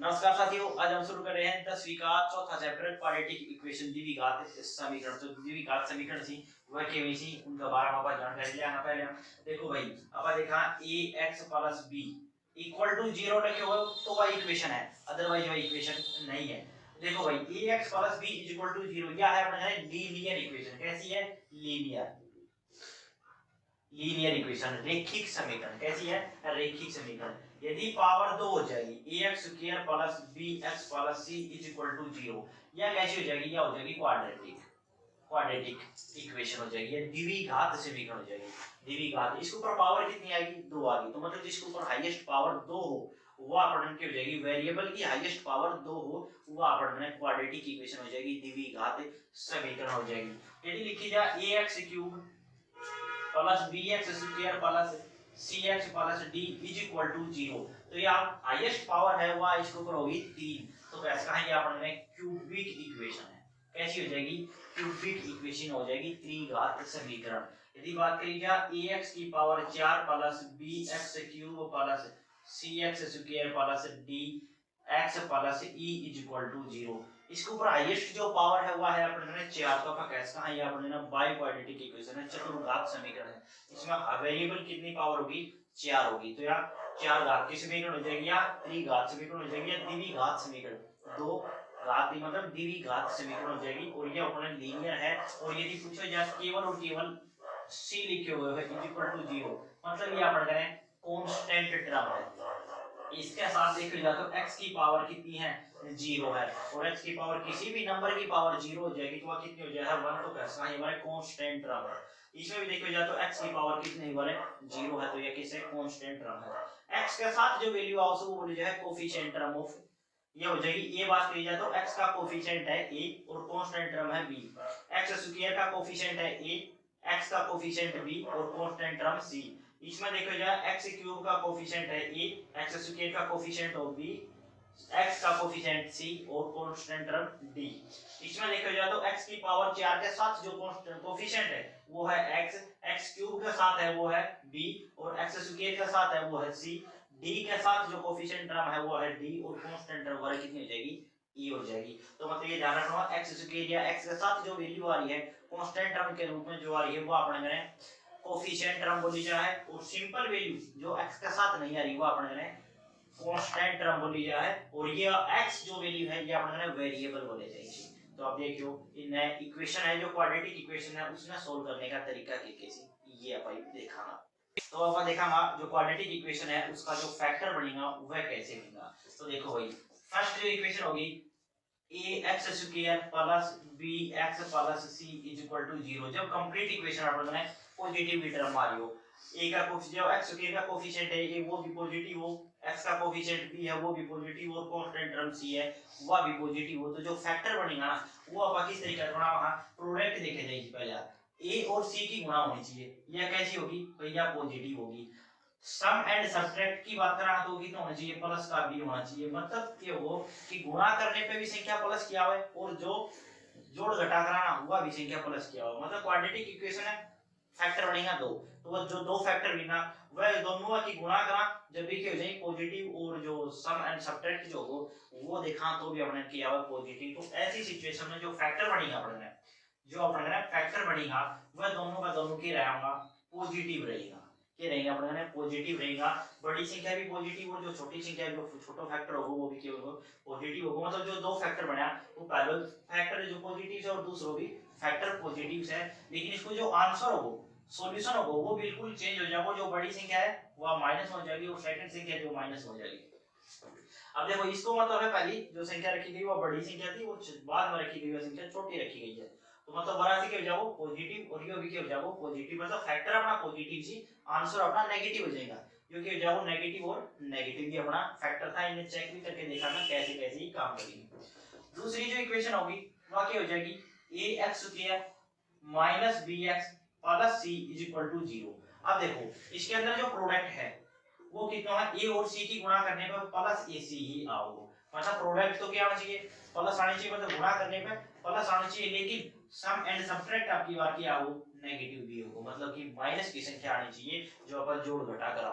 नमस्कार साथियों, आज हम शुरू कर रहे हैं 10वीं का चौथा चैप्टर क्वाड्रेटिक इक्वेशन द्विघात समीकरण। तो द्विघात समीकरण थी वह केवीसी उनका बारे में आप जानकारी ले आना। पहले हम देखो भाई, अब देखा ax + b इक्वल टू 0 लिखे हो तो वह इक्वेशन है, अदरवाइज वह इक्वेशन नहीं है। देखो भाई ax + b इक्वल टू 0 यह है अपना लीनियर इक्वेशन। कैसी है? लीनियर इक्वेशन, रेखिक समीकरण। कैसी है? रेखिक समीकरण। यदि पावर 2 हो जाएगी ax² + bx + c = 0, यह कैसी हो जाएगी? यह हो जाएगी क्वाड्रेटिक इक्वेशन हो जाएगी, द्विघात समीकरण हो जाएगी। द्विघात, इसके ऊपर पावर कितनी आएगी? 2 आएगी। तो मतलब जिसके ऊपर हाईएस्ट पावर 2 हो वह अपने की हो जाएगी, वेरिएबल की हाईएस्ट पावर 2 हो वह अपने क्वाड्रेटिक इक्वेशन हो जाएगी, द्विघात समीकरण हो जाएगी। यदि लिखी जाए ax³ + bx² + cx + d = 0, तो ये हाईएस्ट पावर है वह इसके ऊपर होगी 3। तो कैसे कहा, ये अपने क्यूबिक इक्वेशन है। कैसी हो जाएगी? क्यूबिक इक्वेशन हो जाएगी, त्रिघात समीकरण। यदि बात करी जाए ax⁴ + bx³ + cx² + dx + e = 0, इसके ऊपर हाईएस्ट जो पावर है वह है अपने 4। तो का कैसे कहा, ये अपने ना बाई क्वाड्रेटिक इक्वेशन है, चतुर्घात समीकरण है। इसमें वेरिएबल कितनी पावर होगी? 4 होगी। तो यहाँ 4 घात की समीकरण हो जाएगी, या त्रिघात समीकरण हो जाएगी, या द्विघात समीकरण। 2 घात मतलब द्विघात समीकरण हो जाएगी, और ये अपने लीनियर है। और यदि पूछा जाए केवल और केवल c लिखे हुए है = 0, मतलब ये अपन करें कांस्टेंट टर्म है। इसके साथ देखो जाए तो x की पावर कितनी है? 0 है, और x की पावर किसी भी नंबर की पावर 0 हो जाएगी तो वह कितनी हो जाएगा? 1। तो कैसा है? हमारे कांस्टेंट टर्म है। इसमें भी देखो जाए तो x की पावर कितनी है? 0 है, तो ये किसे? कांस्टेंट टर्म है। x के साथ जो वैल्यू आओ वो बोली जाए कोफिशिएंट टर्म ऑफ, ये हो जाएगी। ये बात करी जाए तो x का कोफिशिएंट है a और कांस्टेंट टर्म है b। x² का कोफिशिएंट है a, x का कोफिशिएंट b और कांस्टेंट टर्म c। इसमें देखो जाए x³ का कोफिशिएंट है a, x² का कोफिशिएंट हो b, x का कोफिशिएंट c और कांस्टेंट टर्म d। इसमें देखो जाए तो x की पावर 4 के साथ जो कोफिशिएंट है वो है x, x³ के साथ है वो है b, और x² के साथ है वो है c, d के साथ जो कोफिशिएंट टर्म है वो है d, और कांस्टेंट टर्म वाली कितनी हो जाएगी? e हो जाएगी। तो मतलब ये ध्यान रखना, x² या x के साथ जो वैल्यू आ रही है कांस्टेंट टर्म के रूप में जो आ रही है वो अपने करें कोफिशिएंट टर्म बोली जाए, और सिंपल वैल्यू जो x के साथ नहीं आ रही वो अपने करें कांस्टेंट टर्म बोली जाए, और ये x जो वैल्यू है ये अपने वेरिएबल बोले जाएगी। तो आप देखियो इन इक्वेशन है जो क्वाड्रेटिक इक्वेशन है उसने सोल्व करने का तरीका कैसे, ये अपन देखाना। तो अपन देखांगा जो क्वाड्रेटिक इक्वेशन है उसका जो फैक्टर बनेगा वह कैसे बनेगा। तो देखो भाई, फर्स्ट जो इक्वेशन होगी ax² + bx + c = 0, जब कंप्लीट इक्वेशन अपन ने पॉजिटिव टर्म आ रही हो, a का कोफिशिएंट x² का कोफिशिएंट है a वो भी पॉजिटिव हो, x का कोफिशिएंट b है वो भी पॉजिटिव, और कांस्टेंट टर्म c है वह भी पॉजिटिव हो, तो जो फैक्टर बनेगा ना वो अपन किस तरीके से बनावा, प्रोडक्ट देखे जाएगी। पहले a और c की गुणा होनी चाहिए, यह कैसी होगी भैया? पॉजिटिव होगी। सम एंड सब्ट्रैक्ट की बात करा तो कितना होना चाहिए? प्लस का b होना चाहिए। मतलब ये हो कि गुणा करने पे भी संख्या प्लस किया हुआ है, और जो जोड़ घटा कराना हुआ भी संख्या प्लस किया हुआ। मतलब क्वाड्रेटिक इक्वेशन है, फैक्टर बनेगा 2, तो वो जो 2 फैक्टर बनेगा वह दोनों की गुणा करा जब भी हो जाए पॉजिटिव, और जो सम एंड सब्ट्रैक्ट जो हो वो देखा तो भी अपने किया हुआ पॉजिटिव। तो ऐसी सिचुएशन में जो फैक्टर बनेगा अपने, जो अपने फैक्टर बनेगा वह दोनों का दोनों की रहेगा पॉजिटिव रहेगा। क्या रहेगा अपने पॉजिटिव रहेगा। बड़ी संख्या भी पॉजिटिव, और जो छोटी संख्या जो छोटा फैक्टर होगा वो भी क्या होगा? पॉजिटिव होगा। मतलब जो 2 फैक्टर बना वो पहले फैक्टर जो पॉजिटिव है और दूसरा भी फैक्टर पॉजिटिव है, लेकिन इसको जो आंसर होगा, सॉल्यूशन होगा वो बिल्कुल चेंज हो जाएगा। जो बड़ी संख्या है वो माइनस हो जाएगी, और सेकंड संख्या जो माइनस हो जाएगी। अब देखो इसको मतलब है पहली जो संख्या रखी गई वो बड़ी संख्या थी, वो बाद में रखी गई संख्या छोटी रखी गई है। तो मतलब बड़ा से क्या हो जाएगा? पॉजिटिव, और ये भी क्या हो जाएगा? पॉजिटिव। मतलब फैक्टर अपना पॉजिटिव सी, आंसर अपना नेगेटिव हो जाएगा, क्योंकि हो जाएगा नेगेटिव, और नेगेटिव भी अपना फैक्टर था। इन्हें चेक भी करके देखा ना कैसे कैसे ही काम करेगी। दूसरी जो इक्वेशन होगी वह क्या हो जाएगी? ax² - bx + c = 0। अब देखो इसके अंदर जो प्रोडक्ट है वो कितना है? a और c की गुणा करने पे प्लस ac ही आओ। मतलब प्रोडक्ट तो क्या आना चाहिए? प्लस आना चाहिए, मतलब गुणा करने पे प्लस आना चाहिए, लेकिन सम एंड सब्ट्रैक्ट आपकी बार की आओ नेगेटिव भी हो, मतलब कि माइनस की संख्या आनी चाहिए जो अपन जोड़ घटा करा।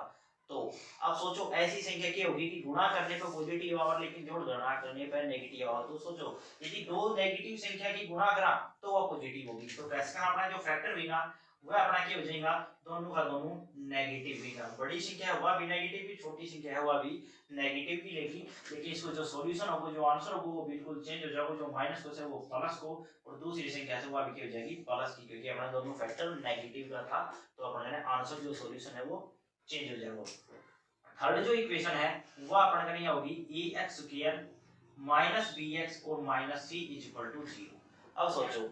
तो अब सोचो ऐसी संख्या क्या होगी कि गुणा करने पे पॉजिटिव आवर लेकिन जोड़ घटा करने पे नेगेटिव आवर। तो सोचो यदि दो नेगेटिव संख्या की गुणा करा तो वह पॉजिटिव होगी। तो कैसे का अपना जो फैक्टर होगा वह अपना क्या हो जाएगा, दोनों का दोनों नेगेटिव होगा। बड़ी संख्या हुआ भी नेगेटिव भी, छोटी संख्या है हुआ भी नेगेटिव की लेगी। लेकिन इसको जो सॉल्यूशन होगा, जो आंसर होगा वो बिल्कुल चेंज हो जाएगा। जो माइनस को से वो प्लस को, और दूसरी संख्या से वो भी क्या हो जाएगी प्लस की, क्योंकि अपना दोनों फैक्टर नेगेटिव का था। तो अपने आंसर जो सॉल्यूशन है वो चेंज हो जाएगा। थर्ड जो इक्वेशन है वो अपन करनी होगी ax स्क्वायर माइनस bx और minus c is equal to 0। अब सोचो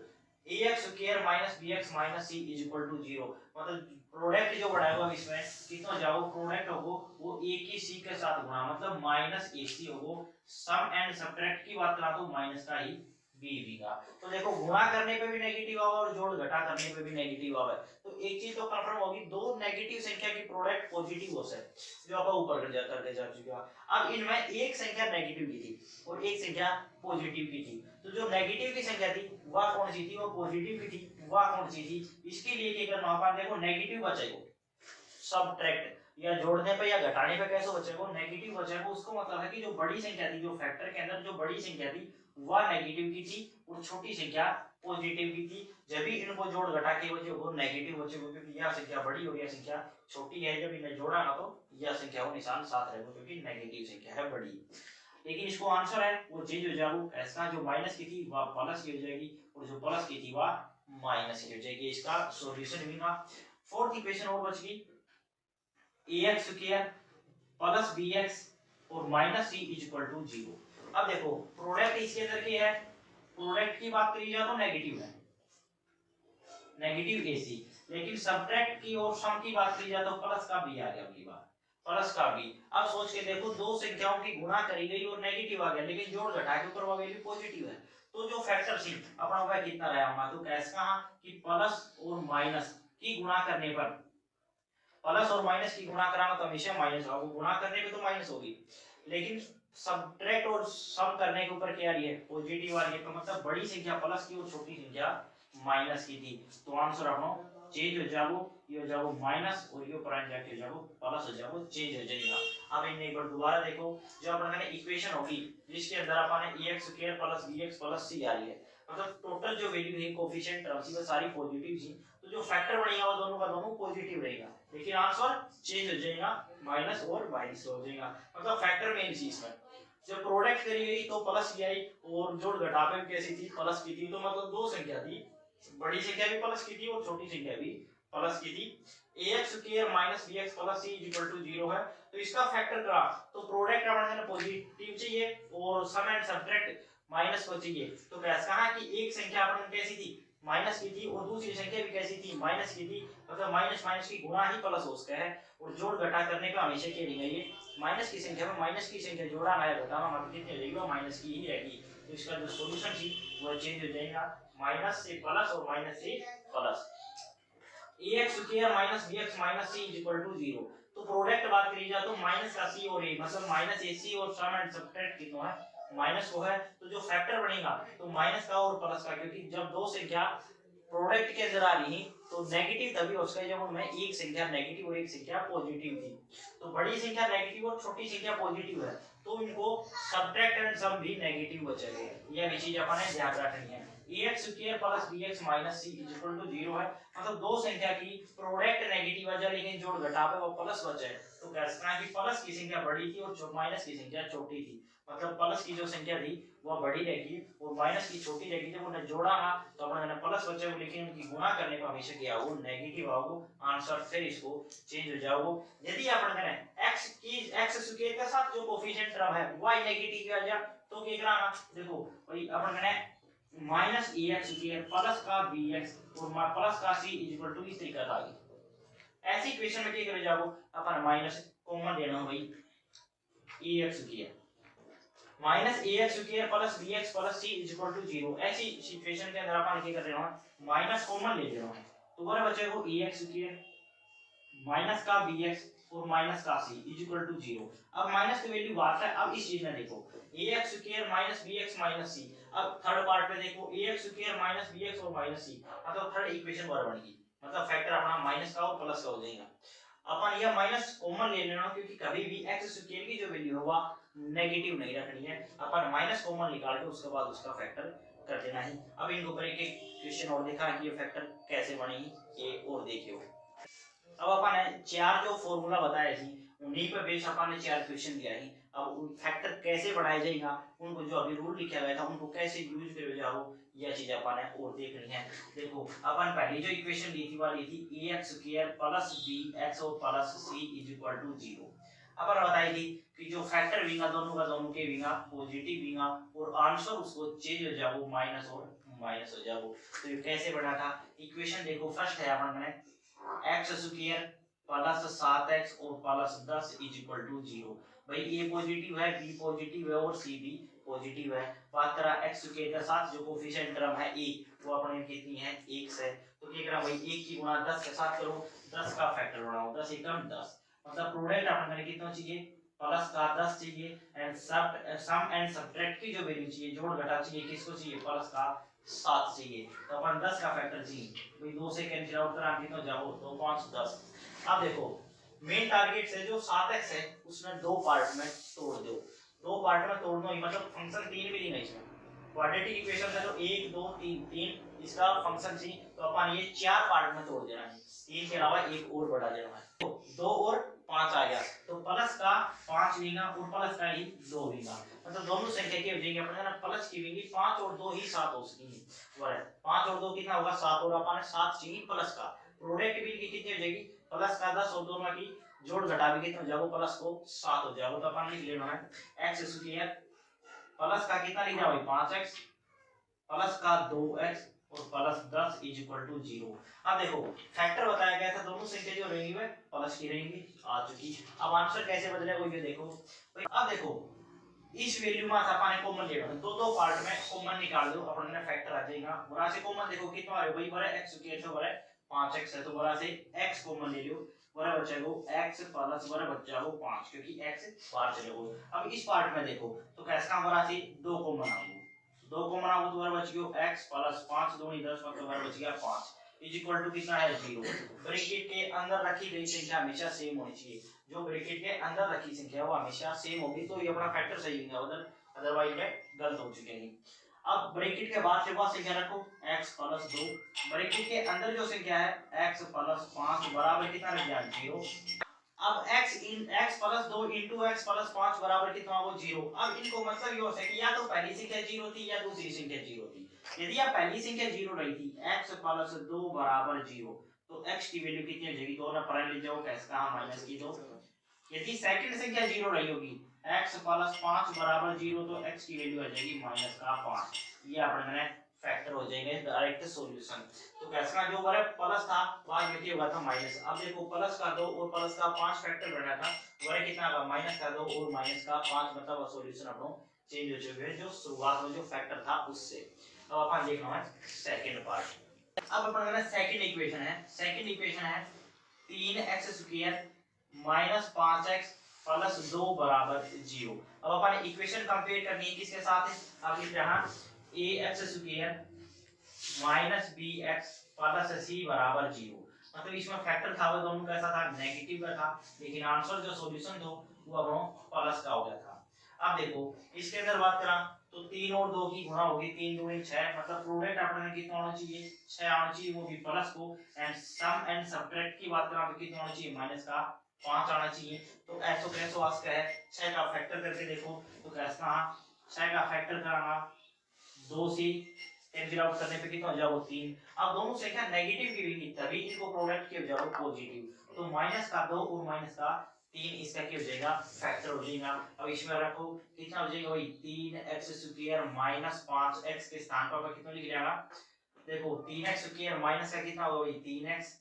ax square minus bx minus c is equal to 0, मतलब प्रोडक्ट जो बढ़ाएगा इसमें कितना हो जाएगा, प्रोडक्ट होगा वो a की c के साथ गुणा, मतलब माइनस ac होगा। सम एंड सब्ट्रैक्ट की बात करा तो माइनस का ही b होगा। तो देखो गुणा करने पे भी नेगेटिव आवा और जोड़ घटा करने पे भी नेगेटिव आवा। तो एक चीज तो कंफर्म होगी, दो नेगेटिव संख्या की प्रोडक्ट पॉजिटिव हो सकती, जो आप ऊपर करके जा चुके हो। अब इनमें एक संख्या नेगेटिव की थी और एक संख्या पॉजिटिव की थी। तो जो नेगेटिव की संख्या थी वह कौन सी थी, वो पॉजिटिव की थी, वह कौन सी थी। इसके लिए क्या करना होगा, देखो नेगेटिव बचेगा सबट्रैक्ट, या जोड़ने पे या घटाने पे कैसे बचेगा, नेगेटिव बचेगा। उसको मतलब है कि जो बड़ी संख्या थी, जो फैक्टर के अंदर जो बड़ी संख्या थी वह नेगेटिव की थी और छोटी संख्या पॉजिटिव की थी। जब भी इनको जोड़ घटा के बचे वो नेगेटिव बचेगा, क्योंकि यह संख्या बड़ी और यह संख्या छोटी है। जब इन्हें जोड़ा ना तो यह संख्या वो निशान साथ रहेगा, क्योंकि नेगेटिव संख्या है बड़ी। लेकिन इसको आंसर है वो चेंज हो जाएगा। ऐसा जो माइनस की थी वह प्लस की हो जाएगी और जो प्लस की थी वह माइनस की हो जाएगी। इसका सॉल्यूशन मिलेगा। फोर्थ इक्वेशन और बच गई ax स्क्वायर प्लस bx और minus c is equal to 0। अब देखो प्रोडक्ट इसके अंदर क्या है, प्रोडक्ट की बात करी जाए तो नेगेटिव है, नेगेटिव ac। लेकिन सब्ट्रैक्ट की और सम की बात करी जाए तो प्लस का b आ गया, अगली बार प्लस का b। अब सोच के देखो दो संख्याओं की गुणा करी गई और नेगेटिव आ गया, लेकिन जोड़ घटा के ऊपर वैल्यू पॉजिटिव है। तो जो फैक्टर सी अपना वह कितना रहा हमारा, तो कैसे कहा कि प्लस और माइनस की गुणा करने पर, प्लस और माइनस की गुणा कराना तो हमेशा माइनस होगा, गुणा करने पे तो माइनस होगी, लेकिन सब्ट्रैक्ट और सम करने के ऊपर क्या आ रही है, पॉजिटिव आ रही है। तो मतलब बड़ी संख्या प्लस की और छोटी संख्या माइनस की थी। तो आंसर अपना चेंज हो जाएगा, ये हो जाएगा माइनस और ये ऊपर जाके हो जाएगा प्लस हो जाएगा, चेंज हो जाएगा। अब इन्हें एक बार दोबारा देखो, जो अपन ने इक्वेशन होगी जिसके अंदर अपन ने ax square plus bx plus c आ रही है, मतलब टोटल जो वैल्यू है कोएफिशिएंट टर्म्स वो सारी पॉजिटिव थी। तो जो फैक्टर बनेगा वो दोनों का दोनों पॉजिटिव रहेगा, लेकिन आंसर चेंज हो जाएगा, माइनस और माइनस हो जाएगा। मतलब फैक्टर मेन चीज में जब प्रोडक्ट करी गई तो प्लस की आई और जोड़ घटापे भी कैसी थी, प्लस की थी। तो मतलब दो संख्या थी, बड़ी संख्या भी प्लस की थी और छोटी संख्या भी प्लस की थी। ax square minus bx plus c equal to 0 है। तो इसका फैक्टर करा तो प्रोडक्ट अपने पॉजिटिव चाहिए और सम एंड सब्ट्रैक्ट माइनस को चाहिए। तो कैसे कहा कि एक संख्या अपन कैसी थी, माइनस की थी, और दूसरी संख्या भी कैसी थी, माइनस की थी। मतलब माइनस माइनस की गुणा ही प्लस हो सकता है, और जोड़ घटा करने का हमेशा क्या रहेगा, ये माइनस की संख्या में माइनस की संख्या जोड़ा ना घटाना मतलब कितनी रहेगी, माइनस की ही रहेगी। तो इसका जो सॉल्यूशन थी वो चेंज हो जाएगा, माइनस से प्लस और माइनस से plus. ax square minus bx minus c is equal to 0। तो प्रोडक्ट बात करी जाए तो माइनस का c और a, मतलब माइनस ac और सम एंड सब्ट्रैक्ट कितना है, माइनस को है। तो जो फैक्टर बनेगा तो माइनस का और प्लस का, क्योंकि जब दो संख्या प्रोडक्ट के अंदर आ रही तो नेगेटिव तभी हो सकता है जब उनमें एक संख्या नेगेटिव और एक संख्या पॉजिटिव थी। तो बड़ी संख्या नेगेटिव और छोटी संख्या पॉजिटिव है, तो इनको सब्ट्रैक्ट एंड सम भी नेगेटिव बचेंगे। यह भी चीज अपन ने ध्यान रखनी है। ax square plus bx minus c is equal to 0 है, मतलब दो संख्या की प्रोडक्ट नेगेटिव आ जाए लेकिन जोड़ घटाव वो प्लस बचे। तो कहना है कि प्लस की संख्या बड़ी थी और माइनस की संख्या छोटी थी, मतलब प्लस की जो संख्या थी वह बड़ी रहेगी और माइनस की छोटी रहेगी। जब उन्हें जोड़ा ना तो अपना प्लस बचेगा, लेकिन उनकी गुणा करने पर हमेशा क्या हो, नेगेटिव आओ। आंसर फिर इसको चेंज हो जाओ। यदि अपन करें x की x स्क्वायर के साथ जो कोएफिशिएंट टर्म है y नेगेटिव आ जाए तो क्या करना, देखो भाई अपन करें माइनस ax स्क्वायर प्लस का bx और प्लस का c इज इक्वल टू इस तरीके का आगे। ऐसी इक्वेशन में क्या करे जाओ, अपन माइनस कॉमन लेना भाई ax square minus ax square plus bx plus c is equal to 0। ऐसी सिचुएशन के अंदर अपन क्या कर रहे हैं, माइनस कॉमन ले रहे हैं। तो बोले बच्चे को ax स्क्वायर माइनस का bx और माइनस का c इज इक्वल टू 0। अब माइनस की वैल्यू बाहर है। अब इस चीज में देखो ax square minus bx minus c। अब थर्ड पार्ट पे देखो ax स्क्वायर माइनस bx और माइनस c, मतलब थर्ड इक्वेशन बार बनेगी, मतलब फैक्टर अपना माइनस का और प्लस का हो जाएगा। अपन यह माइनस कॉमन ले लेना, क्योंकि कभी भी एक्स स्क्वायर की जो वैल्यू है वह नेगेटिव नहीं रखनी है। अपन माइनस कॉमन निकाल के उसके बाद उसका फैक्टर कर देना है। अब इनके ऊपर एक क्वेश्चन और देखा है कि ये फैक्टर कैसे बनेगी, ये और देखियो। अब अपन ने चार जो फॉर्मूला बताए थी उन्हीं पे बेस अपन ने चार क्वेश्चन दिया है। अब उन फैक्टर कैसे बनाया जाएगा, उनको जो अभी रूल लिखा गया था उनको कैसे यूज करे जाओ, यह चीज अपन ने और देखनी है। देखो अपन पहली जो इक्वेशन ली थी वाली थी ax स्क्वायर प्लस bx और plus c is equal to 0। अपन बताई थी कि जो फैक्टर विंगा दोनों का दोनों के विंगा पॉजिटिव विंगा और आंसर उसको चेंज हो जाओ माइनस और माइनस हो जाओ। तो ये कैसे बना था, इक्वेशन देखो फर्स्ट है अपन ने एक्स स्क्वायर प्लस 7x और प्लस 10 इज इक्वल टू 0। भाई ए पॉजिटिव है, बी पॉजिटिव है और सी भी पॉजिटिव है। बात करा एक्स स्क्वायर का साथ जो कोफिशिएंट टर्म है ए वो अपने कितनी है 1 है। तो क्या करा भाई 1 की गुणा 10 के साथ करो, 10 का फैक्टर बनाओ, 10 एकम 10, मतलब प्रोडक्ट अपन को कितना चाहिए प्लस का 10 चाहिए एंड सम एंड सबट्रैक्ट की जो वैल्यू चाहिए जोड़ घटा चाहिए किसको चाहिए प्लस का 7 चाहिए। तो अपन 10 का फैक्टर चाहिए, भाई 2 से कैंसिल आउट करा कितना जाओ 2 5 10। अब देखो मेन टारगेट से जो 7x है उसमें दो पार्ट में तोड़ दो, दो पार्ट में तोड़ दो, मतलब फंक्शन 3 भी नहीं इसमें क्वाड्रेटिक इक्वेशन है जो 1 2 3 3 इसका फंक्शन सी, तो अपन ये चार पार्ट में तोड़ देना है, 3 के अलावा एक और बढ़ा देना है। तो 2 और 5 आ गया, तो प्लस का 5 विंगा और प्लस का ही 2 विंगा, मतलब दोनों संख्या के हो जाएंगे अपने ना प्लस की विंगी 5 और 2 ही 7 हो सकेंगे। बराबर 5 और 2 कितना होगा 7 और अपन 7 चाहिए प्लस का प्रोडक्ट भी की कितनी हो जाएगी प्लस का 10 और दोनों की जोड़ घटा भी कितना हो जाएगा प्लस को 7 हो जाएगा। तो अपन लिख लेना है x स्क्वायर प्लस का कितना लिखना है भाई 5x प्लस का 2x और प्लस 10 इज इक्वल टू 0। अब देखो फैक्टर बताया गया था दोनों संख्या जो रहेंगी वे प्लस की रहेंगी आ चुकी। अब आंसर कैसे बदलेगा ये देखो भाई। अब देखो इस वैल्यू में अपन ने कॉमन लेना है, दो दो पार्ट में कॉमन निकाल दो अपन ने फैक्टर आ जाएगा। बड़ा से कॉमन देखो कितना आ रहा है भाई बड़ा x स्क्वायर से बड़ा 5x है, तो बड़ा से x कॉमन ले लो, बड़ा बचेगा x प्लस बड़ा बचा वो 5 क्योंकि x बाहर चले गए। अब इस पार्ट में देखो तो कैसा बड़ा से 2 कॉमन आ गए, 2 कॉमन आ गए तो बड़ा बच गया x प्लस 5 2 नहीं 10 मतलब बड़ा बच गया 5 इज इक्वल टू कितना है 0। ब्रैकेट के अंदर रखी गई संख्या हमेशा सेम होनी चाहिए, जो ब्रैकेट के अंदर रखी संख्या वो हमेशा सेम होगी तो ये अपना फैक्टर सही होगा, उधर अदरवाइज ये गलत हो चुके हैं। अब ब्रैकेट के बाद से वह संख्या रखो x प्लस 2, ब्रैकेट के अंदर जो संख्या है x प्लस 5 बराबर कितना रख दिया 0। अब x plus 2 into x plus 5 बराबर कितना होगा 0। अब इनको मतलब ये हो सकता है या तो पहली संख्या 0 थी या दूसरी संख्या 0 थी। यदि आप पहली संख्या 0 रही थी x प्लस 2 बराबर 0 तो x की वैल्यू कितनी हो जाएगी, दो ना पढ़ ले जाओ कैसे कहां माइनस की दो। यदि सेकंड संख्या 0 रही होगी x प्लस 5 बराबर 0 तो x की वैल्यू आ जाएगी माइनस का 5। ये अपने फैक्टर हो जाएंगे डायरेक्ट सॉल्यूशन। तो कैसा जो बारे प्लस था बाद में क्या होगा था माइनस। अब देखो प्लस का 2 और प्लस का 5 फैक्टर बना था बारे कितना का माइनस का 2 और माइनस का 5, मतलब सॉल्यूशन अपनो चेंज हो चुके हैं जो शुरुआत में जो फैक्टर था उससे। अब अपन देखना है सेकंड पार्ट। अब अपन का सेकंड इक्वेशन है, सेकंड इक्वेशन है 3x square minus 5x plus 2 बराबर 0। अब अपन इक्वेशन कंपेयर करनी है किसके साथ है, अब लिख रहा ax square minus bx plus c बराबर 0। मतलब इसमें फैक्टर था वो दोनों कैसा था नेगेटिव का था, लेकिन आंसर जो सॉल्यूशन था वो अपनो प्लस का हो गया था। अब देखो इसके अंदर बात करा तो 3 और 2 की गुणा होगी 3 2 6, मतलब प्रोडक्ट अपने कितना होना चाहिए 6 आना चाहिए वो भी प्लस को, एंड सम एंड सबट्रैक्ट की बात करा तो कितना होना चाहिए माइनस का 5 आना चाहिए। तो ऐसो कैसो आस्क है 6 का फैक्टर करके देखो तो कैसा 6 का फैक्टर कराना 2 से कैंसिल आउट करने पे कितना हो जाएगा 3। अब दोनों संख्या नेगेटिव की भी तभी इनको प्रोडक्ट के हो जाएगा पॉजिटिव, तो माइनस का 2 और माइनस का 3 इसका क्या हो जाएगा फैक्टर हो जाएगा। अब इसमें रखो कितना हो जाएगा भाई 3x स्क्वायर माइनस 5x के स्थान पर कितना लिख जाएगा देखो 3x स्क्वायर माइनस का कितना होगा भाई 3x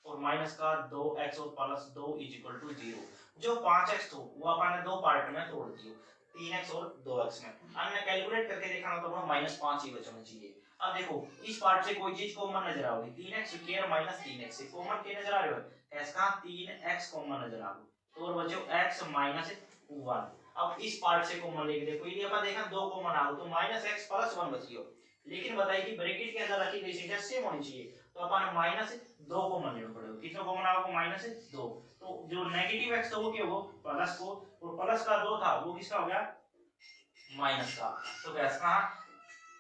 और माइनस का 2x और प्लस 2 इज इक्वल टू 0। जो 5x था वो अपन ने दो पार्ट में तोड़ दिया 3x और 2x में, हमने कैलकुलेट करके देखा तो अपना माइनस 5 ही बचना चाहिए। अब देखो इस पार्ट से कोई चीज कॉमन नजर आओगी 3x स्क्वायर माइनस 3x से कॉमन क्या नजर आ रहे हो इसका 3x कॉमन नजर आ रहा तो और बचो x माइनस 1। अब इस पार्ट से कॉमन लेके देखो ये अपन देखा दो कॉमन आ तो माइनस x प्लस 1 बच गया, लेकिन बताइए कि ब्रैकेट के अंदर रखी गई संख्या सेम होनी चाहिए तो अपन माइनस 2 कॉमन लेना पड़ेगा, कितना कॉमन आओगे -2, तो जो नेगेटिव x था वो क्या होगा प्लस को, और प्लस का 2 था वो किसका हो गया माइनस का, तो कैसे कहा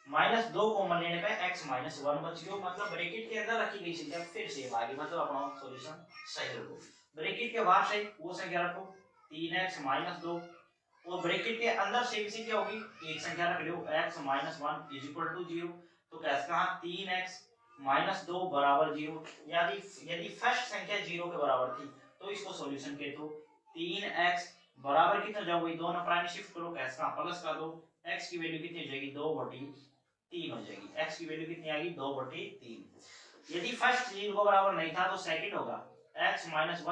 -2 कॉमन लेने पे x -1 बच गया, मतलब ब्रैकेट के अंदर रखी गई संख्या फिर से आ गई, मतलब अपना सॉल्यूशन सही रखो, ब्रैकेट के बाहर से वो संख्या रखो 3x -2, और ब्रैकेट के अंदर से भी क्या होगी एक संख्या रख लो x -1 0, तो कैसे कहा 3x -2 बराबर 0, यदि फर्स्ट संख्या 0 के बराबर थी तो इसको सॉल्यूशन कहते हो 3x बराबर कितना जाओ भाई 2 ना प्राइम शिफ्ट करो, कैसे कहा प्लस का 2, x की वैल्यू कितनी हो जाएगी 2/3 हो जाएगी, x की वैल्यू कितनी आएगी 2/3, यदि फर्स्ट 0 के बराबर नहीं था तो सेकंड होगा x -1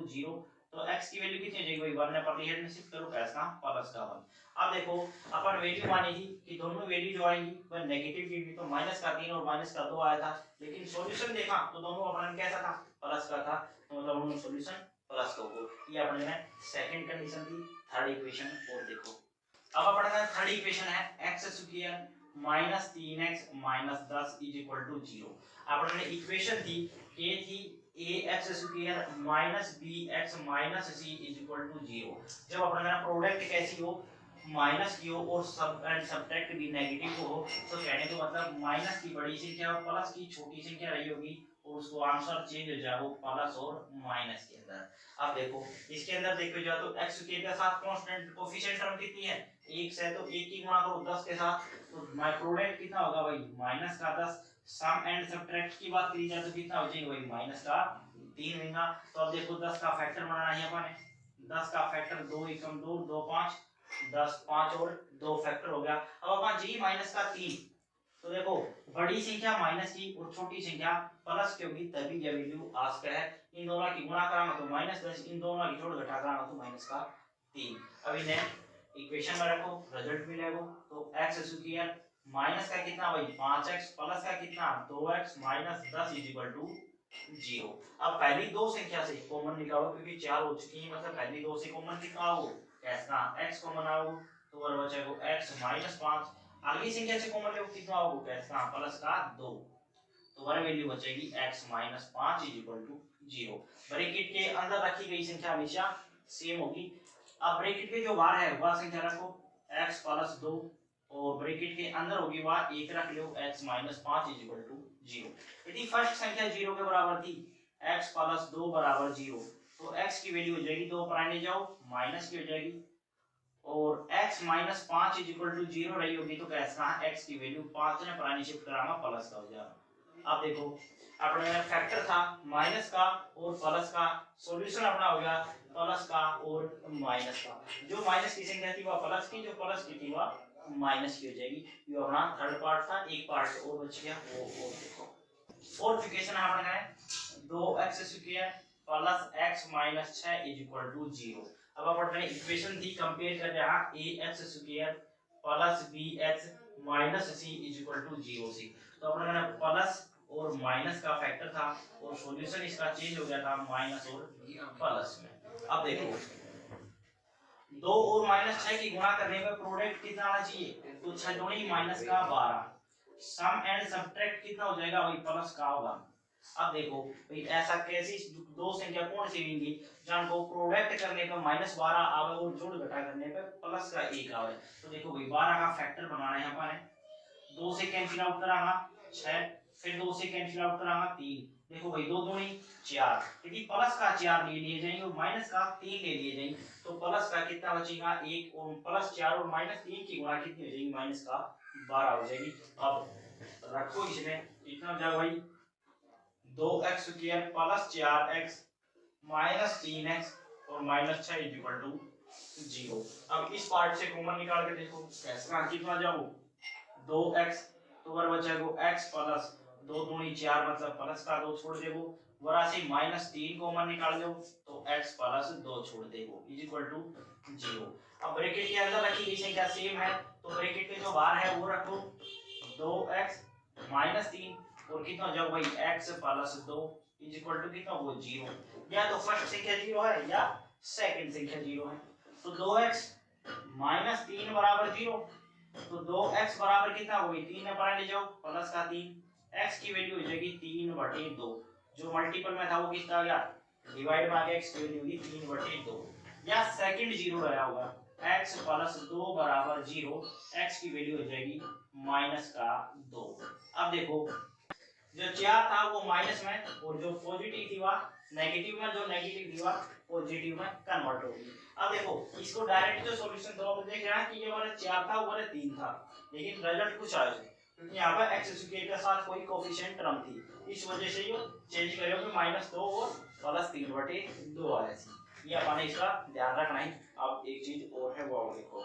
0, तो x की वैल्यू कितनी हो जाएगी भाई 1 ने पर हेड में शिफ्ट करो, कैसा प्लस का 1, अब देखो अपन वैल्यू मानी थी कि दोनों वैल्यू जो आएगी वह नेगेटिव की, तो माइनस का 3 और माइनस का 2 आया था, लेकिन सॉल्यूशन देखा तो दोनों अपन कैसा था प्लस का था, तो मतलब उन्होंने सॉल्यूशन प्लस का हो, ये अपन ने सेकंड कंडीशन थी। थर्ड इक्वेशन और देखो, अब अपन का थर्ड इक्वेशन है x स्क्वायर -3x -10 0, अपन ने इक्वेशन थी a थी ax स्क्वायर bx c 0, जब अपन का प्रोडक्ट कैसी हो माइनस की हो और सब एंड सब्ट्रैक्ट भी नेगेटिव हो, तो कहने का मतलब माइनस की बड़ी संख्या और प्लस की छोटी संख्या रही होगी, और उसको आंसर चेंज हो जाए वो प्लस और माइनस के अंदर। अब देखो इसके अंदर देखो जाए तो x के साथ कांस्टेंट कोफिशिएंट टर्म कितनी है 1 से, तो 1 की गुणा करो 10 के साथ, तो माय प्रोडक्ट कितना होगा भाई माइनस का 10, सम एंड सब्ट्रैक्ट की बात करी जाए तो कितना हो जाएगा भाई माइनस का 3 होगा, तो अब देखो 10 का फैक्टर बनाना है अपन, 10 का फैक्टर 2 एकम 2 2 5 10 5 और 2 फैक्टर हो गया, अब अपन जी माइनस का 3, तो देखो बड़ी संख्या माइनस की और छोटी संख्या प्लस की होगी तभी यह वैल्यू आ सकता है, इन दोनों की गुणा कराना तो -10, इन दोनों की जोड़ घटा कराना तो -3, अब इन्हें इक्वेशन में रखो रिजल्ट मिलेगा, तो x स्क्वायर माइनस का कितना भाई 5x प्लस का कितना 2x -10 0, अब पहली दो संख्या से कॉमन निकालो क्योंकि 4 हो चुकी है, मतलब पहली दो से कॉमन कितना हो कैसा x कॉमन आओ तो वर बचेगा x -5, अगली संख्या से कॉमन लो कितना होगा कैसा प्लस का 2, तो वर वैल्यू बचेगी x -5 0, ब्रैकेट के अंदर रखी गई संख्या हमेशा सेम होगी, अब ब्रैकेट के जो बाहर है वह संख्या रखो x + 2, और ब्रैकेट के अंदर होगी वह 1 रख लो x -5 0, यदि फर्स्ट संख्या 0 के बराबर थी x + 2 = 0, तो x की वैल्यू हो जाएगी 2 पर आने जाओ माइनस की हो जाएगी, और x -5 0 रही होगी तो कैसा x की वैल्यू 5 ने पर आने शिफ्ट कराना प्लस का हो जाएगा। अब देखो अपने फैक्टर था माइनस का और प्लस का, सॉल्यूशन अपना हो गया प्लस का और माइनस का, जो माइनस की संख्या थी वह प्लस की, जो प्लस की थी वह माइनस की हो जाएगी, ये अपना थर्ड पार्ट था, एक पार्ट और बच गया वो और देखो फोर्थ इक्वेशन अपना है 2x square plus x minus 6 0, अब अपन ने इक्वेशन थी कंपेयर कर रहा ax square plus bx minus c 0 से, तो अपन ने प्लस और माइनस का फैक्टर था और सॉल्यूशन इसका चेंज हो गया था माइनस और प्लस में। अब देखो 2 और -6 की गुणा करने पर प्रोडक्ट कितना आना चाहिए, तो 6 दूनी माइनस का 12, सम एंड सब्ट्रैक्ट कितना हो जाएगा वही प्लस का 1। अब देखो भाई ऐसा कैसी दो संख्या कौन सी होंगी जहां को प्रोडक्ट करने पर -12 आवे और जोड़ घटा करने पर प्लस का 1 आवे, तो देखो भाई 12 का फैक्टर बनाना है अपन, 2 से कैंसिल आउट करांगा 6, फिर 2 से कैंसिल आउट करांगा 3, देखो भाई 2 दूनी 4, यदि प्लस का 4 ले लिए जाएंगे और माइनस का 3 ले लिए जाएंगे तो प्लस का कितना बचेगा 1, और प्लस 4 और -3 की गुणा कितनी हो जाएगी माइनस का 12 हो जाएगी। अब रखो इसमें कितना हो जाएगा भाई 2x square plus 4x minus 3x और माइनस 6 0, अब इस पार्ट से कॉमन निकाल के देखो कैसे कितना जाओ 2x, तो वर बचेगा x प्लस 2 दूनी 4 मतलब प्लस का 2 छोड़ देगो, वरा से -3 कॉमन निकाल लो तो x प्लस 2 छोड़ देगो 0। अब ब्रैकेट के अंदर रखी गई संख्या सेम है तो ब्रैकेट के जो बाहर है वो रखो 2x -3 और कितना जाओ भाई x प्लस 2 कितना हो 0, या तो फर्स्ट संख्या 0 है या सेकंड संख्या 0 है, तो 2x -3 बराबर 0, तो 2x बराबर कितना हो गई 3 ने पर ले जाओ प्लस का 3, x की वैल्यू हो जाएगी 3/2, जो मल्टीपल में था वो कितना आ गया, डिवाइड में आ गया, x की वैल्यू होगी 3/2, या सेकंड जीरो आया होगा, x प्लस 2 बराबर 0, x की वैल्यू हो जाएगी -2। अब देखो जो 4 था वो माइनस में, और जो पॉजिटिव थी वह नेगेटिव में, जो नेगेटिव थी वह पॉजिटिव में कन्वर्ट होगी। अब देखो इसको डायरेक्ट जो सॉल्यूशन था वो देख रहे हैं कि ये वाला 4 था वो वाला 3 था, लेकिन रिजल्ट कुछ आया क्योंकि यहाँ पर x स्क्वायर के साथ कोई कोफिशिएंट टर्म थी, इस वजह से ये चेंज करेगा -2 और +3/2 आया थी। ये अपने इसका ध्यान रखना है। अब एक चीज और है वो देखो,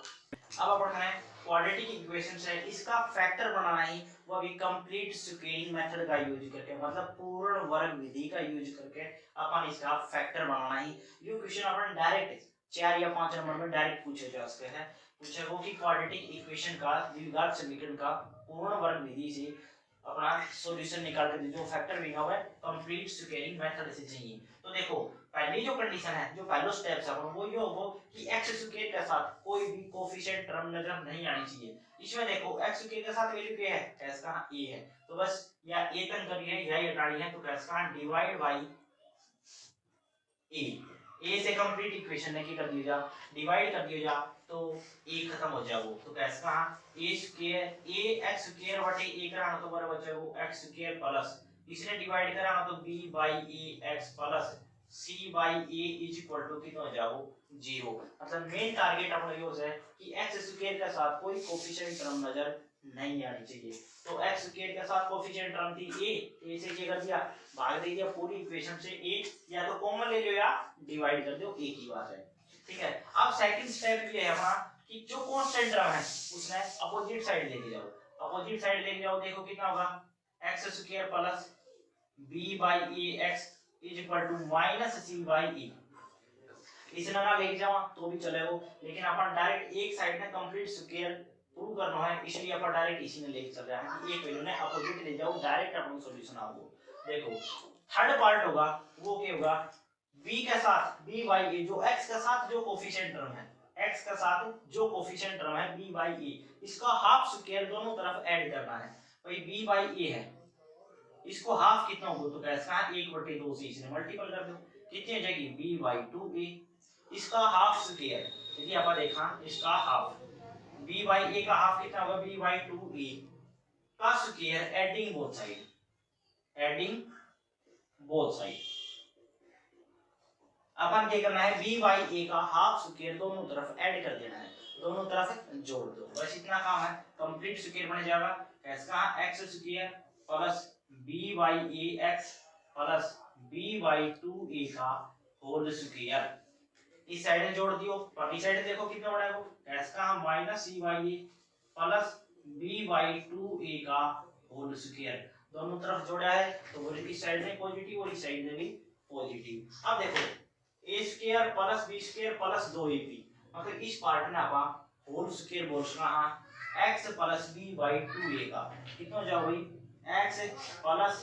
अब अपन है क्वाड्रेटिक इक्वेशन है, इसका फैक्टर बनाना ही वो अभी कंप्लीट स्क्वेयरिंग मेथड का यूज करके, मतलब पूर्ण वर्ग विधि का यूज करके अपन इसका फैक्टर बनाना ही। ये क्वेश्चन अपन डायरेक्ट 4 या 5 नंबर में डायरेक्ट पूछे जा सकते हैं। पूछे वो कि क्वाड्रेटिक इक्वेशन का, द्विघात समीकरण का पूर्ण वर्ग विधि से अपना सॉल्यूशन निकाल कर जो फैक्टर मिला हुआ है कंप्लीट स्क्वेयरिंग मेथड से चाहिए। तो देखो पहली जो कंडीशन है, जो पहला स्टेप है वो ये होगा कि x स्क्वायर के साथ कोई भी कोफिशिएंट टर्म नजर नहीं आनी चाहिए। इसमें देखो x स्क्वायर के साथ वैल्यू क्या है, s का a है, तो बस या a तक करी है या हटानी है, तो s का डिवाइड बाय a से कंप्लीट इक्वेशन ने क्या कर दिया जा, डिवाइड कर दिया जा, तो a खत्म हो जाए वो, तो s का a square a x square बटे a कराना तो बराबर बचे वो x स्क्वायर प्लस इसने डिवाइड कराना तो b बाय a x प्लस c by a is equal to कितना हो जाओ 0। मतलब मेन टारगेट अपना ये है कि x स्क्वायर के साथ कोई कोफिशिएंट टर्म नजर नहीं आनी चाहिए। तो x स्क्वायर के साथ कोफिशिएंट टर्म थी a से क्या कर दिया, भाग दे दिया पूरी इक्वेशन से a, या तो कॉमन ले लो या डिवाइड कर दो, एक ही बात है। ठीक है, अब सेकंड स्टेप ये है अपना कि जो कांस्टेंट टर्म है उसने अपोजिट साइड लेके जाओ, अपोजिट साइड लेके जाओ, देखो कितना होगा x square plus b by ax is equal to minus c by e। इसे ना लेके जाओ तो भी चलेगा, लेकिन अपन डायरेक्ट एक साइड में कंप्लीट स्क्वायर प्रूव करना है, इसलिए अपन डायरेक्ट इसी में लेके चल रहे हैं कि एक वैल्यू ने अपोजिट ले जाओ, डायरेक्ट अपन सॉल्यूशन आओगे। देखो थर्ड पार्ट होगा वो क्या होगा, b के साथ b बाय a, जो x के साथ जो कोफिशिएंट टर्म है, x के साथ जो कोफिशिएंट टर्म है b बाय a, इसका हाफ स्क्वायर दोनों तरफ ऐड करना है। भाई b बाय a है, इसको हाफ कितना होगा, तो कैसा 1/2 से इसने मल्टीपल कर दो, कितनी हो जाएगी b/2a, इसका हाफ स्क्वायर, यदि आप देखा इसका हाफ b/a का हाफ कितना होगा b/2a का square adding both side, adding both side. अपन क्या करना है b/a का हाफ स्क्वायर दोनों तरफ ऐड कर देना है, दोनों तरफ जोड़ दो, बस इतना काम है, कंप्लीट स्क्वायर बन जाएगा। कैसा x square plus b/ax plus b/2a का होल स्क्वायर, इस साइड में जोड़ दियो, पहली साइड देखो कितना बड़ा है वो, x का माइनस c/a प्लस b/2a का होल स्क्वायर, दोनों तरफ जोड़ा है तो वो इस साइड में पॉजिटिव और इस साइड में भी पॉजिटिव। अब देखो a square plus b square plus 2ab, मतलब इस पार्ट में आप होल स्क्वायर बोल रहा x प्लस b/2a का कितना हो जाओ भाई x प्लस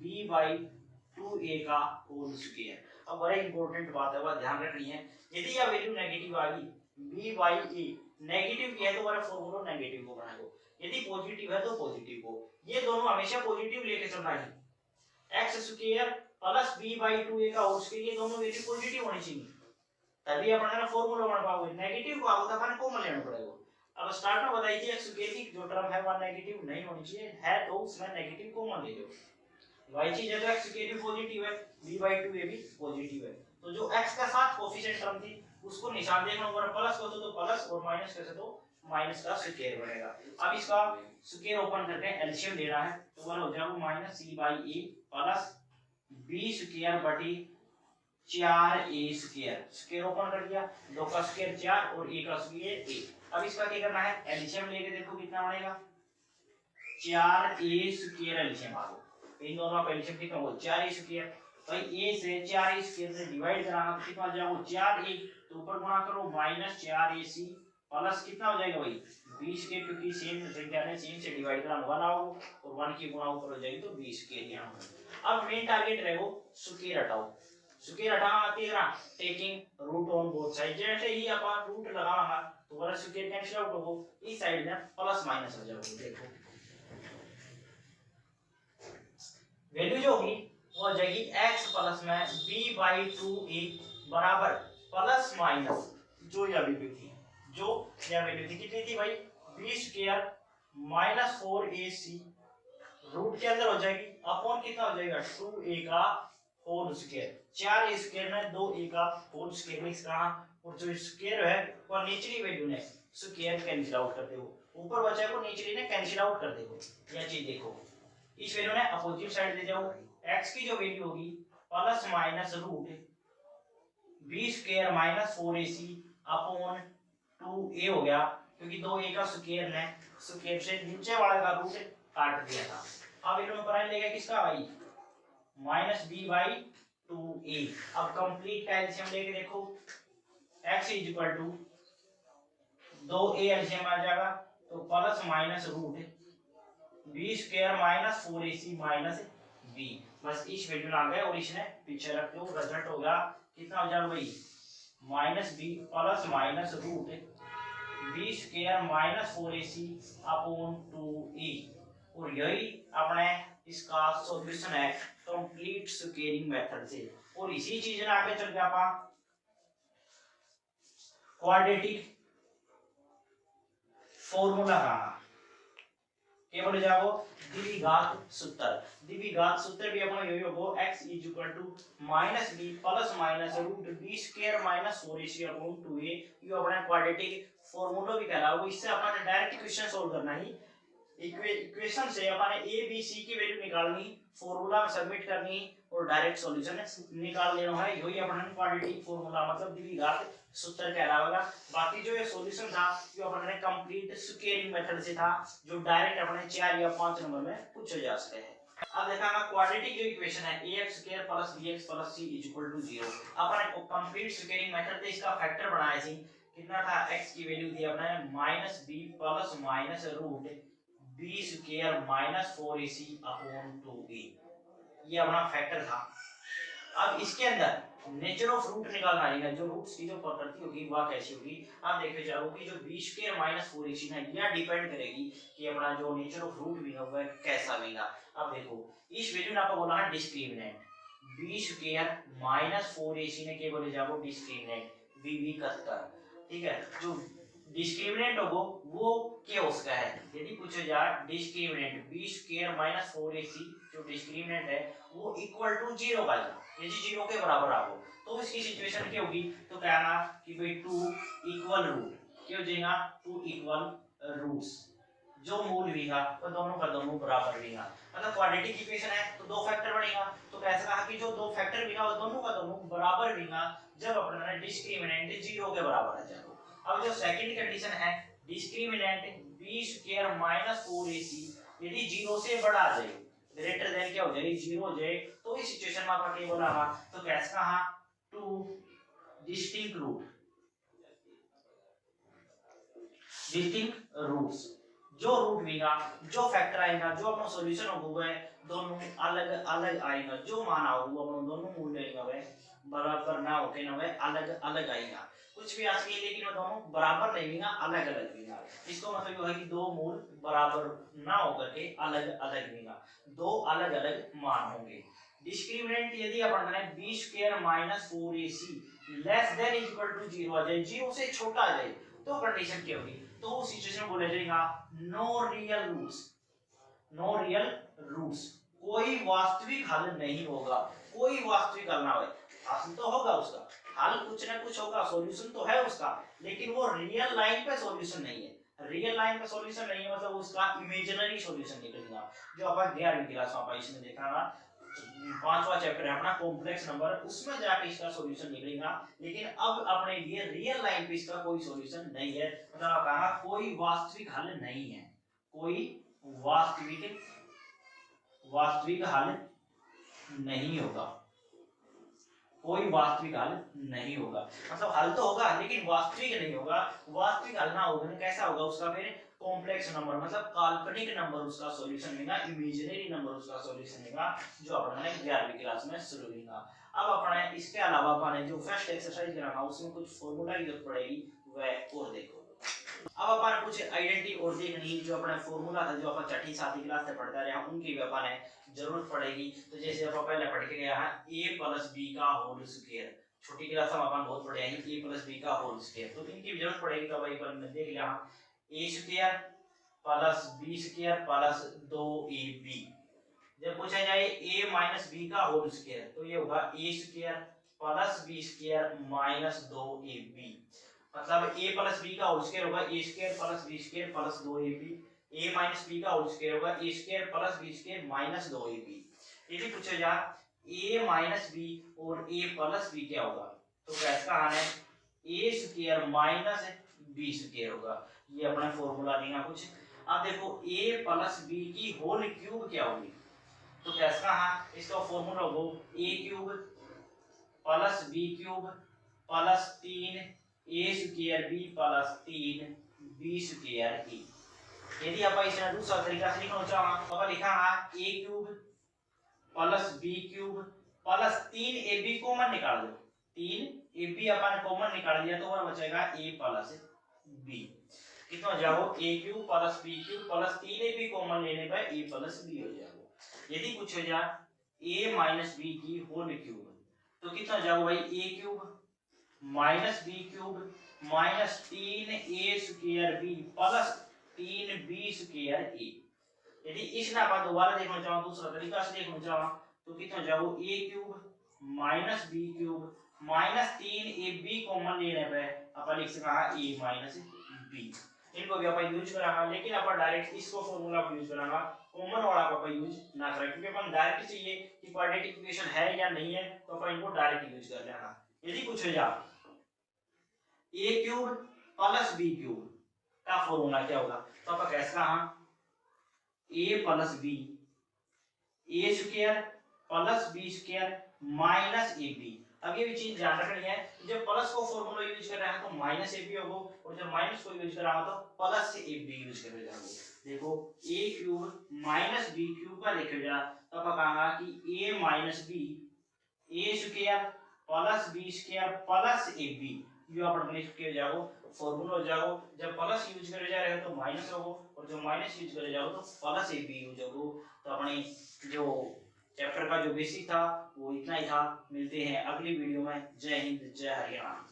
b/2a का होल स्क्वायर। अब बड़ा इंपॉर्टेंट बात है, वह ध्यान रखनी है, यदि यह वैल्यू नेगेटिव आ गई b/a नेगेटिव की है तो हमारा फॉर्मूला नेगेटिव को बनाएगा, यदि पॉजिटिव है तो पॉजिटिव को, ये दोनों हमेशा पॉजिटिव लेके चलना है। x स्क्वायर प्लस b/2a का होल स्क्वायर, ये दोनों वैल्यू पॉजिटिव होनी चाहिए, तभी अपन ना फॉर्मूला बना पाओगे। नेगेटिव को आओ तो अपन कॉमन लेना पड़ेगा। अब स्टार्ट में बताई थी x स्क्वायर की जो टर्म है वो नेगेटिव नहीं होनी चाहिए, है तो उसमें नेगेटिव कॉमन ले लो, वही चीज है तो x स्क्वायर भी पॉजिटिव है, b/2a भी पॉजिटिव है, तो जो x के साथ कोफिशिएंट टर्म थी उसको निशान देखना ऊपर प्लस को तो प्लस और माइनस कैसे तो माइनस का स्क्वायर बनेगा। अब इसका स्क्वायर ओपन करके एलसीएम ले रहा है तो वो हो जाएगा -c/a प्लस b स्क्वायर बटी 4a स्क्वायर, स्क्वायर ओपन कर दिया, 2 का स्क्वायर 4 और a का स्क्वायर 1। अब इसका क्या करना है, एलसीएम लेके देखो कितना बनेगा 4a स्क्वायर, एलसीएम आ गया, इन दोनों का एलसीएम कितना होगा 4a स्क्वायर, भाई a से 4a स्क्वायर से डिवाइड कराना तो कितना हो जाएगा 4a, तो ऊपर गुणा करो -4ac प्लस कितना हो जाएगा भाई 20 के, क्योंकि सेम संख्या ने सेम से डिवाइड करना 1 आओगे और 1 की गुणा ऊपर हो जाएगी तो 20 के यहां। अब मेन टारगेट रहेगा स्क्वायर हटाओ, स्क्वायर हटाना आती है ना, taking root on both side, जैसे ही अपन रूट लगाना तो वाला स्क्वायर कैंसिल आउट होगा, इस साइड में प्लस माइनस हो जाएगा। देखो वैल्यू जो होगी वो हो जाएगी x प्लस में b/2a बराबर प्लस माइनस जो यह वैल्यू थी, जो यह वैल्यू थी कितनी थी भाई, b square minus 4ac root के अंदर हो जाएगी अपॉन कितना हो जाएगा 2a का होल स्क्वायर, 4a स्क्वायर में 2a का होल स्क्वायर मिक्स कहां, और जो स्क्वायर है वो नेचुरली वैल्यू ने स्क्वायर कैंसिल आउट कर दे, वो ऊपर बचा को नेचुरली ने कैंसिल आउट कर दे, यह चीज देखो। इस वैल्यू ने अपोजिट साइड ले जाओ, x की जो वैल्यू होगी plus minus root b square minus 4ac upon 2a हो गया, क्योंकि 2a का स्क्वायर ने स्क्वायर से नीचे वाले का रूट काट दिया था। अब इन्होंने प्राइम लेगा किसका भाई, माइनस b/2a। अब कंप्लीट का एलसीएम लेके देखो, x is equal to 2a LCM आ जाएगा तो plus minus root b square minus 4ac minus b, बस इस वैल्यू में आ गए और इसने पीछे रख दो, रिजल्ट हो गया कितना हो जाएगा भाई, minus b plus minus root b square minus 4ac upon 2a, और यही अपने इसका सॉल्यूशन है कंप्लीट स्क्वेयरिंग मेथड से। और इसी चीज ने आगे चल के आप क्वाड्रेटिक फॉर्मूला का क्या बोले जाओ, द्विघात सूत्र। द्विघात सूत्र भी अपना यही होगा x is equal to minus b plus minus root b square minus 4ac upon 2a, ये अपना क्वाड्रेटिक फॉर्मूला भी कहलाओ। इससे अपन डायरेक्ट इक्वेशन सॉल्व करना ही, इक्वेशन से अपन a b c की वैल्यू निकालनी, फॉर्मूला में सबमिट करनी और डायरेक्ट सॉल्यूशन निकाल लेना है, यही अपन क्वाड्रेटिक फॉर्मूला मतलब द्विघात सूत्र कहलाएगा। बाकी जो ये सॉल्यूशन था ये अपन ने कंप्लीट स्क्वेयरिंग मेथड से था, जो डायरेक्ट अपने 4 या 5 नंबर में पूछे जा सकते हैं। अब देखा हमारा क्वाड्रेटिक जो इक्वेशन है ax square plus bx plus c is equal to 0, अपन ने कंप्लीट स्क्वेयरिंग मेथड से इसका फैक्टर बनाया थी, कितना था, x की वैल्यू थी अपने minus b plus minus root b square minus 4ac upon 2a, ये अपना फैक्टर था। अब इसके अंदर नेचर ऑफ रूट निकालना है, जो रूट्स की जो प्रकृति होगी वह कैसी होगी। आप देखते जाओ कि जो b स्क्वायर माइनस 4ac है यह डिपेंड करेगी कि अपना जो नेचर ऑफ रूट भी है वह कैसा होगा। अब देखो इस वैल्यू ने आपको बोला है discriminant, b square minus 4ac ने क्या बोले जाओ डिस्क्रिमिनेंट bb कत्तर, ठीक है। जो डिस्क्रिमिनेंट होगा वो क्या उसका है, यदि पूछा जाए discriminant b square minus 4ac जो डिस्क्रिमिनेंट है वो इक्वल टू 0 का, यदि 0 के बराबर आ हो तो इसकी सिचुएशन क्या होगी, तो कहना कि भाई 2 इक्वल रूट क्या हो जाएगा, 2 इक्वल रूट्स, जो मूल होगा वो दोनों का दोनों बराबर होगा, मतलब क्वाड्रेटिक इक्वेशन है तो दो फैक्टर बनेगा, तो कैसे कहा कि जो दो फैक्टर होगा वो दोनों का दोनों बराबर होगा जब अपना डिस्क्रिमिनेंट 0 के बराबर आ जाएगा। अब जो सेकंड कंडीशन है discriminant b square minus 4ac यदि 0 से बड़ा आ जाए, ग्रेटर देन क्या हो जाएगी 0 हो जाए, तो इस सिचुएशन में आपका क्या बोला होगा, तो कैसे कहा two distinct root, distinct roots, जो रूट होगा जो फैक्टर आएगा जो अपना सॉल्यूशन होगा दोनों अलग अलग आएगा, जो मान होगा अपना दोनों मूल्य आएगा वह बराबर ना होके ना वह अलग अलग आएगा, कुछ भी आ सके लेकिन वो दोनों बराबर नहीं होगा अलग अलग होगा। इसको मतलब ये है कि दो मूल बराबर ना होकर के अलग अलग होगा, दो अलग अलग मान होंगे। डिस्क्रिमिनेंट यदि अपन करें b square minus 4ac less than equal to 0 आ जाए, 0 से छोटा आ जाए, तो कंडीशन क्या होगी, तो उस सिचुएशन में बोला जाएगा no real roots, no real roots, कोई वास्तविक हल नहीं होगा, कोई वास्तविक हल ना हो, हल तो होगा उसका, हल कुछ ना कुछ होगा, सॉल्यूशन तो है उसका, लेकिन वो रियल लाइन पे सॉल्यूशन नहीं है, रियल लाइन पे सॉल्यूशन नहीं है मतलब उसका इमेजिनरी सॉल्यूशन निकलेगा, जो अपन 11वीं क्लास में इसमें देखा ना 5वां चैप्टर है अपना कॉम्प्लेक्स नंबर, उसमें जाके इसका सॉल्यूशन निकलेगा, लेकिन अब अपने लिए रियल लाइन पे इसका कोई सॉल्यूशन नहीं है, मतलब कहा कोई वास्तविक हल नहीं है, कोई वास्तविक हल नहीं होगा, कोई वास्तविक हल नहीं होगा, मतलब हल तो होगा लेकिन वास्तविक नहीं होगा, वास्तविक हल ना होगा तो कैसा होगा उसका फिर कॉम्प्लेक्स नंबर मतलब काल्पनिक नंबर उसका सॉल्यूशन होगा, इमेजिनरी नंबर उसका सॉल्यूशन होगा, जो अपने 11वीं क्लास में शुरू होगा। अब अपने इसके अलावा अपने जो फर्स्ट एक्सरसाइज कराना उसमें कुछ फार्मूला की जरूरत पड़ेगी वह और देखो। अब अपन कुछ आइडेंटिटी और देखनी जो अपना फॉर्मूला था जो अपन छठी सातवीं क्लास से पढ़ते रहे उनकी भी अपन जरूरत पड़ेगी। तो जैसे अपन पहले पढ़ के गया है a प्लस बी का होल स्क्वायर, छोटी क्लास में अपन बहुत पढ़े हैं a प्लस बी का होल स्क्वायर, तो इनकी भी जरूरत पड़ेगी। तो भाई अपन देख लिया a square plus b square plus 2ab। जब पूछा जाए a माइनस b का होल स्क्वायर तो ये होगा a square plus b square minus 2ab, मतलब a प्लस b का होल स्क्वायर होगा a square plus b square plus 2ab, a minus b का होल स्क्वायर होगा a square plus b square minus 2ab। यदि पूछा जाए a minus b और a plus b क्या होगा तो कैसा आना है a square minus b square होगा, ये अपना फॉर्मूला देना कुछ। अब देखो a प्लस b की होल क्यूब क्या होगी तो कैसा है इसका फॉर्मूला होगा a cube plus b cube plus 3 a square b plus 3 b square a। यदि आप इसे दूसरा तरीका से लिखना चाहो तो लिखा है a cube plus b cube plus 3ab common निकाल दो, 3ab अपन कॉमन निकाल दिया तो और बचेगा a प्लस b। कितना हो जाएगा a cube plus b cube plus 3ab common लेने पर a प्लस b हो जाएगा। यदि कुछ हो जाए a माइनस b की होल क्यूब तो कितना हो जाएगा भाई a cube minus b cube minus 3a square b plus 3b square a। यदि इस ना बात दोबारा देखना चाहो दूसरा तरीका से देखना चाहो तो कितना हो जाएगा a cube minus b cube minus 3ab common लेने पे अपन लिख सकते हैं a माइनस b। इनको भी अपन यूज करेंगे लेकिन अपन डायरेक्ट इसको फार्मूला को यूज करेंगे, कॉमन वाला को अपन यूज ना करें क्योंकि अपन डायरेक्ट चाहिए कि क्वाड्रेटिक इक्वेशन है या नहीं है तो अपन इनको डायरेक्ट यूज कर लेना। यदि कुछ हो जाए a cube plus b cube का फार्मूला क्या होगा तो अपन कैसा है a plus b a square plus b square minus ab। अब ये भी चीज ध्यान रखनी है जब प्लस को फार्मूला यूज कर रहे हैं तो माइनस ab होगा और जब माइनस को यूज कर रहा हो तो प्लस से ab यूज कर रहे हैं। देखो a cube minus b cube का लिखा जा तो अपन कहांगा कि a minus b a square plus b square plus ab जो अपन लिख के जाओ फार्मूला हो जाओ जब प्लस यूज करे जा रहे हो तो माइनस होगा और जब माइनस यूज करे जाओ तो प्लस ab हो जाओ। तो अपने जो चैप्टर का जो बेसिक था वो इतना ही था। मिलते हैं अगली वीडियो में। जय हिंद जय हरियाणा।